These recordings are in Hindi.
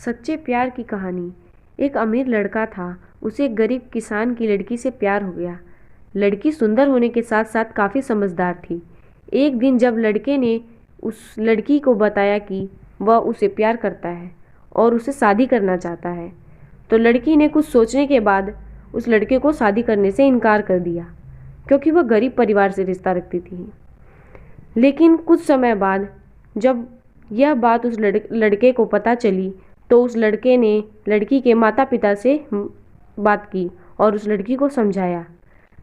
सच्चे प्यार की कहानी। एक अमीर लड़का था, उसे एक गरीब किसान की लड़की से प्यार हो गया। लड़की सुंदर होने के साथ साथ काफ़ी समझदार थी। एक दिन जब लड़के ने उस लड़की को बताया कि वह उसे प्यार करता है और उसे शादी करना चाहता है, तो लड़की ने कुछ सोचने के बाद उस लड़के को शादी करने से इनकार कर दिया, क्योंकि वह गरीब परिवार से रिश्ता रखती थी। लेकिन कुछ समय बाद जब यह बात उस लड़के को पता चली, तो उस लड़के ने लड़की के माता पिता से बात की और उस लड़की को समझाया।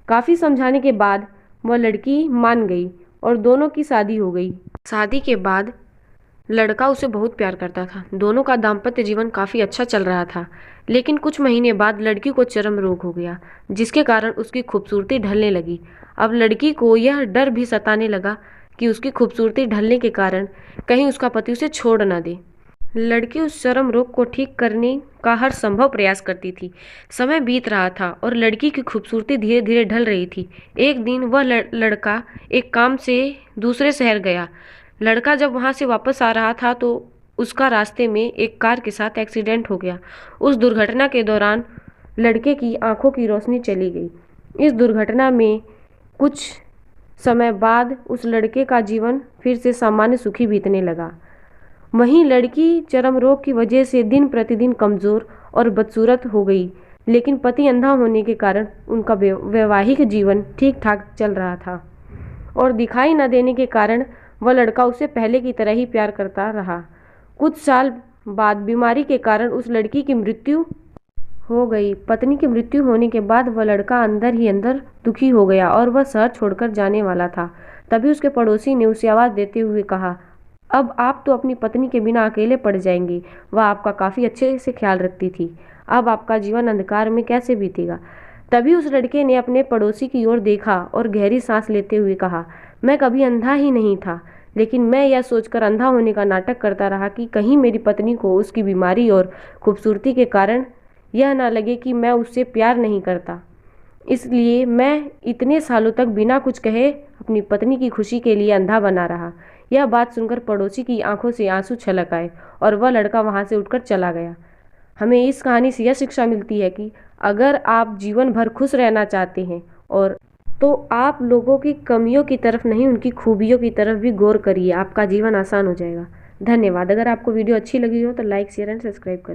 काफ़ी समझाने के बाद वह लड़की मान गई और दोनों की शादी हो गई। शादी के बाद लड़का उसे बहुत प्यार करता था। दोनों का दाम्पत्य जीवन काफ़ी अच्छा चल रहा था। लेकिन कुछ महीने बाद लड़की को चर्म रोग हो गया, जिसके कारण उसकी खूबसूरती ढलने लगी। अब लड़की को यह डर भी सताने लगा कि उसकी खूबसूरती ढलने के कारण कहीं उसका पति उसे छोड़ न दे। लड़की उस चर्म रोग को ठीक करने का हर संभव प्रयास करती थी। समय बीत रहा था और लड़की की खूबसूरती धीरे धीरे ढल रही थी। एक दिन वह लड़का एक काम से दूसरे शहर गया। लड़का जब वहां से वापस आ रहा था तो उसका रास्ते में एक कार के साथ एक्सीडेंट हो गया। उस दुर्घटना के दौरान लड़के की आंखों की रोशनी चली गई। इस दुर्घटना में कुछ समय बाद उस लड़के का जीवन फिर से सामान्य सुखी बीतने लगा। वहीं लड़की चर्म रोग की वजह से दिन प्रतिदिन कमज़ोर और बदसूरत हो गई, लेकिन पति अंधा होने के कारण उनका वैवाहिक जीवन ठीक ठाक चल रहा था और दिखाई न देने के कारण वह लड़का उसे पहले की तरह ही प्यार करता रहा। कुछ साल बाद बीमारी के कारण उस लड़की की मृत्यु हो गई। पत्नी की मृत्यु होने के बाद वह लड़का अंदर ही अंदर दुखी हो गया और वह शहर छोड़कर जाने वाला था। तभी उसके पड़ोसी ने उसे आवाज़ देते हुए कहा, अब आप तो अपनी पत्नी के बिना अकेले पड़ जाएंगे। वह आपका काफ़ी अच्छे से ख्याल रखती थी। अब आपका जीवन अंधकार में कैसे बीतेगा। तभी उस लड़के ने अपने पड़ोसी की ओर देखा और गहरी सांस लेते हुए कहा, मैं कभी अंधा ही नहीं था, लेकिन मैं यह सोचकर अंधा होने का नाटक करता रहा कि कहीं मेरी पत्नी को उसकी बीमारी और खूबसूरती के कारण यह ना लगे कि मैं उससे प्यार नहीं करता। इसलिए मैं इतने सालों तक बिना कुछ कहे अपनी पत्नी की खुशी के लिए अंधा बना रहा। यह बात सुनकर पड़ोसी की आंखों से आंसू छलक आए और वह लड़का वहां से उठकर चला गया। हमें इस कहानी से यह शिक्षा मिलती है कि अगर आप जीवन भर खुश रहना चाहते हैं और तो आप लोगों की कमियों की तरफ नहीं, उनकी खूबियों की तरफ भी गौर करिए। आपका जीवन आसान हो जाएगा। धन्यवाद। अगर आपको वीडियो अच्छी लगी हो तो लाइक, शेयर एंड सब्सक्राइब करें।